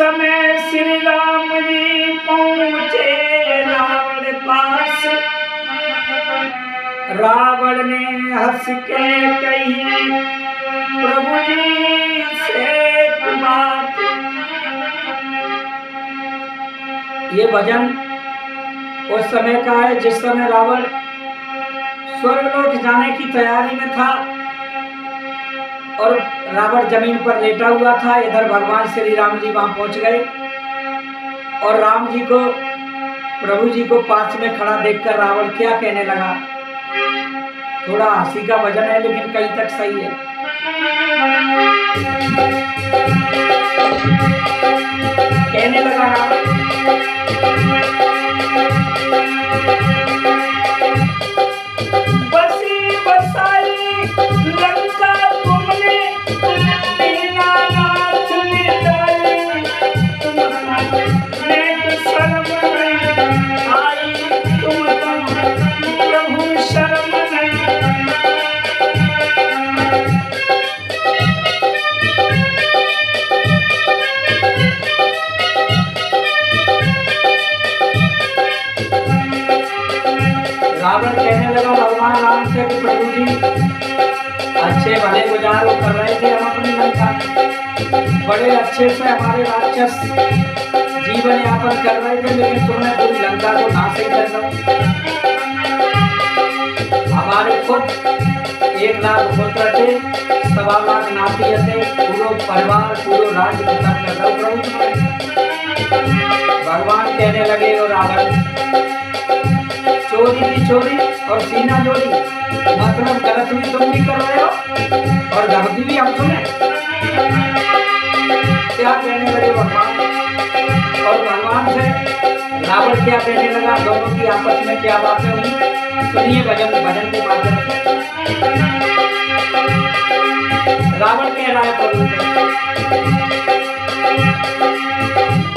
समय श्री राम जी पहुंचे रावण पास। रावण ने हंस के कही प्रभु जी से बात। ये भजन उस समय का है जिस समय रावण स्वर्गलोक जाने की तैयारी में था और रावण जमीन पर लेटा हुआ था। इधर भगवान श्री राम जी वहां पहुंच गए और राम जी को, प्रभु जी को पास में खड़ा देखकर रावण क्या कहने लगा। थोड़ा हंसी का भजन है लेकिन कहीं तक सही है। कहने लगा रावण, बसी बसाई लंका तुमने दीनानाथ मिटाई। तुमने शर्म नहीं आई, तुमको प्रभु शर्म नहीं। रावण कहने लगा भगवान राम से कि प्रभु जी अच्छे भले गुजार कर रहे थे हम अपनी लंका में, बड़े अच्छे से हमारे राक्षस जीवन यापन कर रहे थे, लेकिन तुमने पूरी लंका को नाश ही कर दो। हमारे खुद 1 लाख पुत्र थे, 1.25 लाख नाती थे, पूरा परिवार पूरा राज्य खत्म कर दो प्रभु। भगवान कहने लगे और रावण चोरी की चोरी और सीना जोड़ी, मतलब गलत भी तुम भी कर रहे हो और गलती भी हम सुने। क्या कहने लगे भगवान, और भगवान से रावण क्या कहने लगा, दोनों की आपस में क्या बातें हुई सुनिए भजन के माध्यम से। रावण कह रहा है प्रभु से,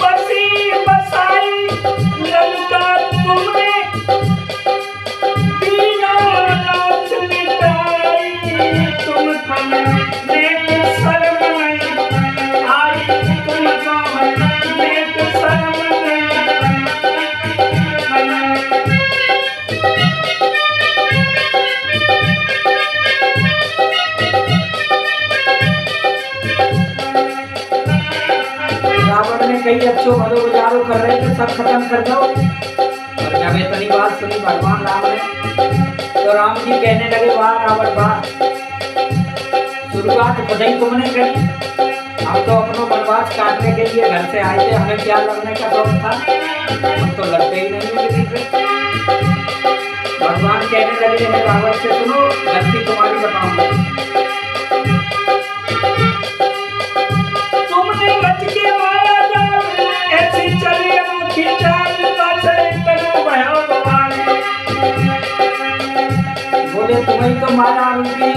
बसी बसाई लंका तुमने दीनानाथ मिटाई। तुमको नेक शर्म नहीं आई, तुमको नेक शर्म नहीं। रावण ने कई अच्छो भलो गुजारो कर रहे थे, सब खत्म कर दो। और जब इतनी बात सुनी भगवान राम ने तो राम जी कहने लगे, वाह रावण वाह, शुरुआत खुद ही तुमने करी। हम तो अपना वनवास काटने के लिए घर से आए थे, हमें क्या लड़ने का शौक था, हम तो लड़ते ही नहीं है किसी से। भगवान कहने लगे हैं रावण से, सुनो गलती तुम्हारी बताऊंगा। तुमने रच के माया जाल, ऐसी चली अनोखी चाल, बोले तुम्हें तो माया रूपी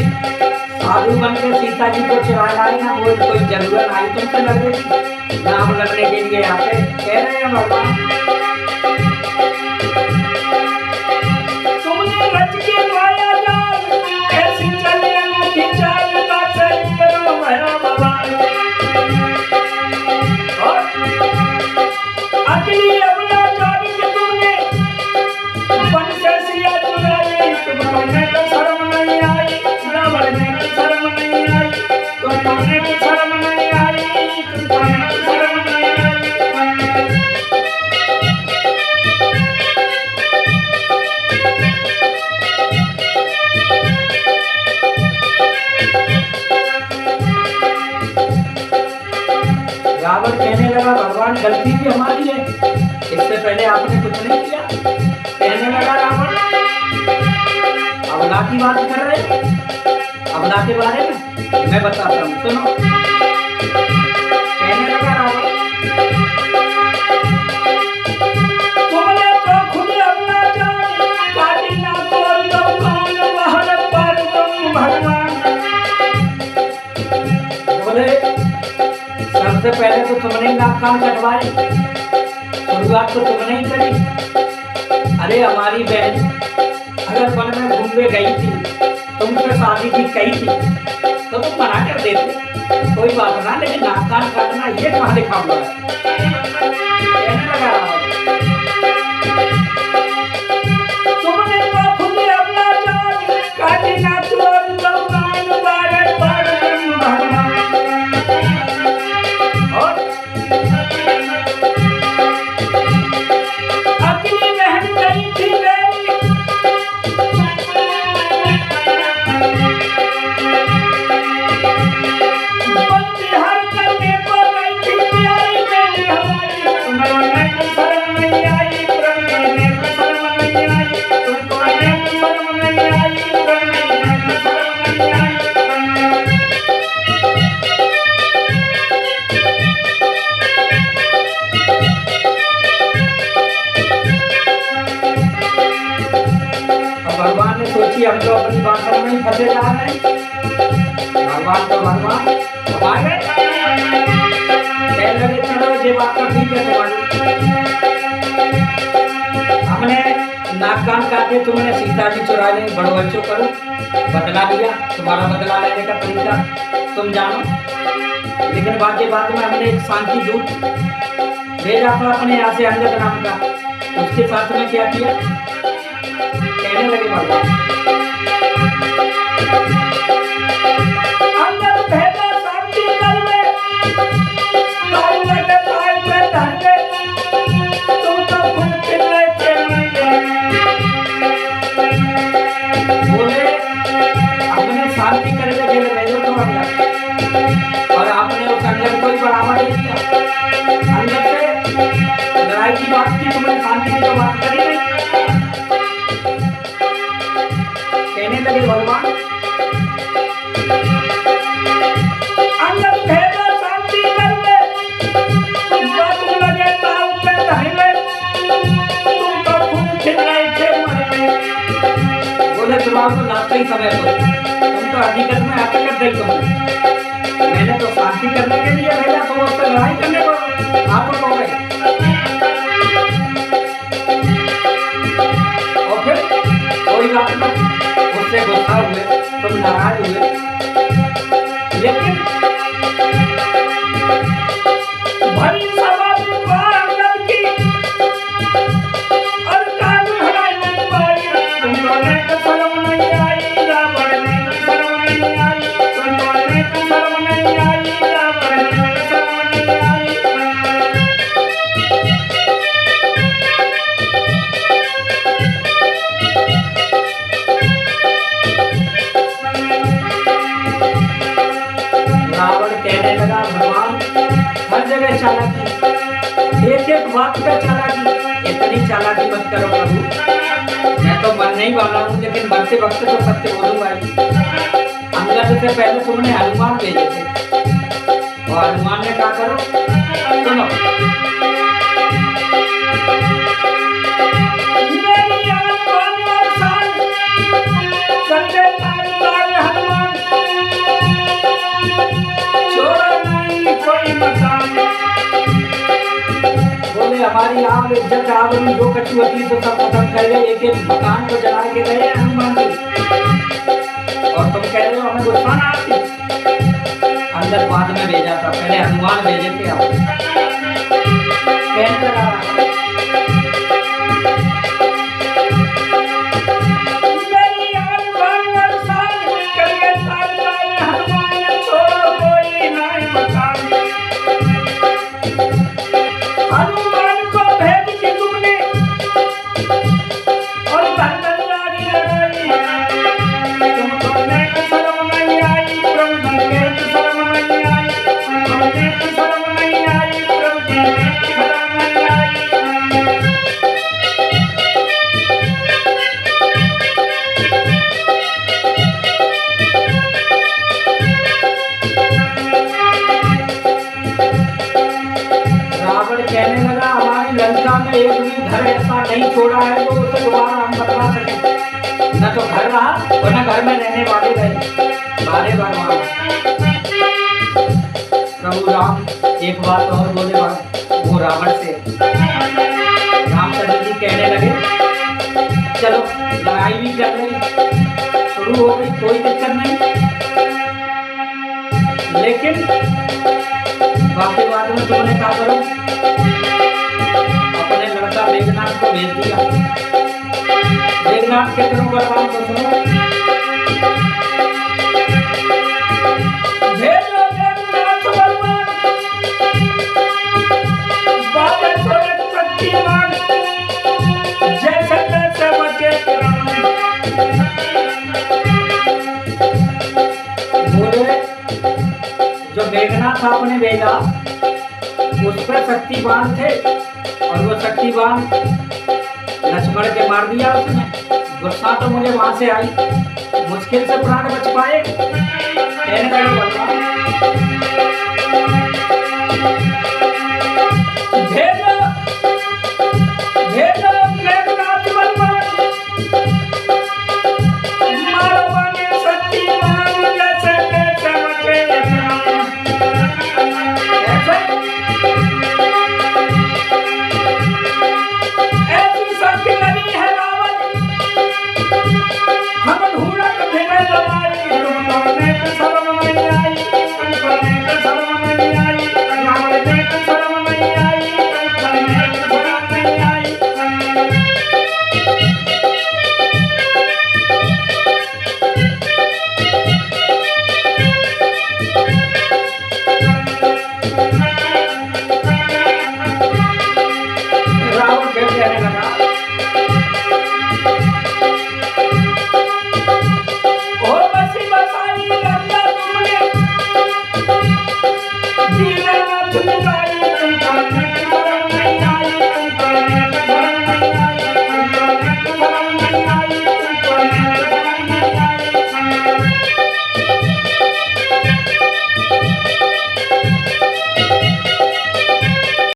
साधु बन के सीता जी को चुरा लाई ना, वो कोई जरूरत आई तुमसे लड़ने की, ना हम लड़ने के लिए आते। कह रहे हैं भगवान, तुमने रच के माया जाल, ऐसी चली अनोखी चाल, करो भया भगवान। और अकेली अपना जान के तुमने वन से सिया चुराई, तुमको नेक शर्म नहीं आई। रावण ने शर्म नहीं आई, तुमको नेक शर्म नहीं आई, तुमको नेक शर्म नहीं आई। रावण कहने लगा, भगवान गलती भी हमारी है, इससे पहले आपने कुछ नहीं किया। कहने लगा रावण, अबला की बात कर रहे हैं, अबला के बारे में मैं बताता हूँ, सुनो। कहने लगा रावण, तुमने तो खुद अपना जान काटी ना, तो कौन महल पर तुम भगवान। बोले सबसे पहले तो तुमने ही नाक कान कटवाए, शुरुआत तो तुमने ही करी। अरे हमारी बहन अगर वन में घूमने गई थी, तुमसे शादी की कही थी तो तुम मना कर देते। कोई बात ना, लेकिन नाक कान काटना ये कहाँ लिखा हुआ है? कहने लगा तुमने तो खुद अपना जान काटी ना चोर तो मान बारे पर भगवान। और अकेली बहन गई थी मेरी बंदिहार करने को गई थी प्यारी मेरी हमारी, तुम्हारे को शर्म नहीं आई प्रेमी को शर्म नहीं आई, तुमको शर्म नहीं आई प्रेमी को शर्म नहीं आई। भगवान ने सोची हम तो अपनी बातों में ही फंसे जा रहे हैं। भगवान तो भगवान आ गए, कहने लगे चलो ये बात तो ठीक है तुम्हारी, हमने नाक कान काटे, तुमने सीता जी चुरा ले, बड़ो बच्चों करो, बदला लिया, तुम्हारा बदला लेने का तरीका तुम जानो। लेकिन बात में हमने एक शांति दूत भेजा था अपने यहाँ से अंगद नाम का, उसके साथ में क्या किया? कहने लगे भगवान अंदर भेजा शांति कर ले, ताई लगे ताई पे धर ले, तुम तो खुद फिर ले बोले हमने शांति करके जेल भेजो तो अंदर, और आपने उस अंदर कोई बढ़ावा नहीं दिया। अंदर से लड़ाई की बात की, तुमने शांति की तो बात करी नहीं। कहने लगे भगवान अंदर भेजा शांति कर ले, बात लगे ताऊ पे धर ले, तुम तो खुद फिर रहे थे मर में। बोले तुम्हारा तो लास्ट ही समय तो तुम तो हकीकत में हकीकत नहीं तुमने, मैंने तो शांति करने के लिए भेजा, तो उससे लड़ाई करने को आप हो गए। और फिर कोई बात नहीं, उससे गुस्सा हुए, तुम नाराज हुए, लेकिन भरी सभा में अंगद की और कानून हटाई नहीं पाई, तुमने तो शर्म नहीं आई, रावण ने शर्म नहीं आई, तुमने तो शर्म नहीं आई, रावण ने शर्म नहीं आई। रावण कहने लगा भगवान हर जगह चालाकी, एक एक बात पे चालाकी, इतनी चालाकी मत करो प्रभु, मैं तो मरने ही वाला हूँ, लेकिन मरते वक्त तो सत्य बोलूंगा ही। अंगद से पहले तुमने हनुमान भेजे थे, और हनुमान ने कहा करो सुनो, मेरी आत्मा और शान संजय हनुमान छोड़ो नहीं कोई मकान। बोले हमारी आम इज्जत आवरी जो कटी होती तो सब खत्म कर गए, एक एक मकान को जला के गए हनुमान जी, और तुम कह रहे हो हमें गुस्सा ना आती। अंदर बाद में भेजा था, पहले हनुमान भेजे थे आप। कहने लगा हनुमान को भेज के तुमने और धनगंजारी लगाई, तुमको शर्म नहीं आई, प्रभु ने शर्म नहीं आई, तुमने शर्म नहीं आई, प्रभु ने शर्म नहीं आई। कहने लगा हमारी लंका में एक भी घर ऐसा नहीं छोड़ा है तो उसे दोबारा हम बता सकें, न तो घर रहा और न घर में रहने वाले रहे, बारे बार प्रभु राम एक बात और बोले वो रावण से। रामचंद्र जी कहने लगे चलो लड़ाई भी कर रही शुरू हो गई, कोई दिक्कत नहीं, लेकिन बाकी बाद में तुमने क्या करो, अपने लड़का मेघनाथ को भेज दिया। मेघनाथ के करो बलवान को सुनो, भेजो मेघनाथ बलवान, बाबे थोड़े शक्तिमान, जैसे तैसे बचे प्राण। बोले जो मेघनाथ आपने भेजा उस पर शक्तिवान थे, और वो शक्तिवान लक्ष्मण के मार दिया उसने। गुस्सा तो मुझे वहां से आई, मुश्किल से प्राण बच पाए। कहने लगे भगवान भेजो भेजो मेघनाथ बलवान, मारो बने शक्तिमान, जैसे तैसे बचे प्राण। ऐसी शक्ति नहीं है रावण, हम ढूंढत फिरे दवाई, तुम करने पे शर्म नहीं आई, तुम करने पे शर्म नहीं आई, रावण ने पे शर्म नहीं आई, तुम करने पे शर्म नहीं आई। रावण फिर कहने लगा, ओ बसी बसाई गंगा तुमने, दीन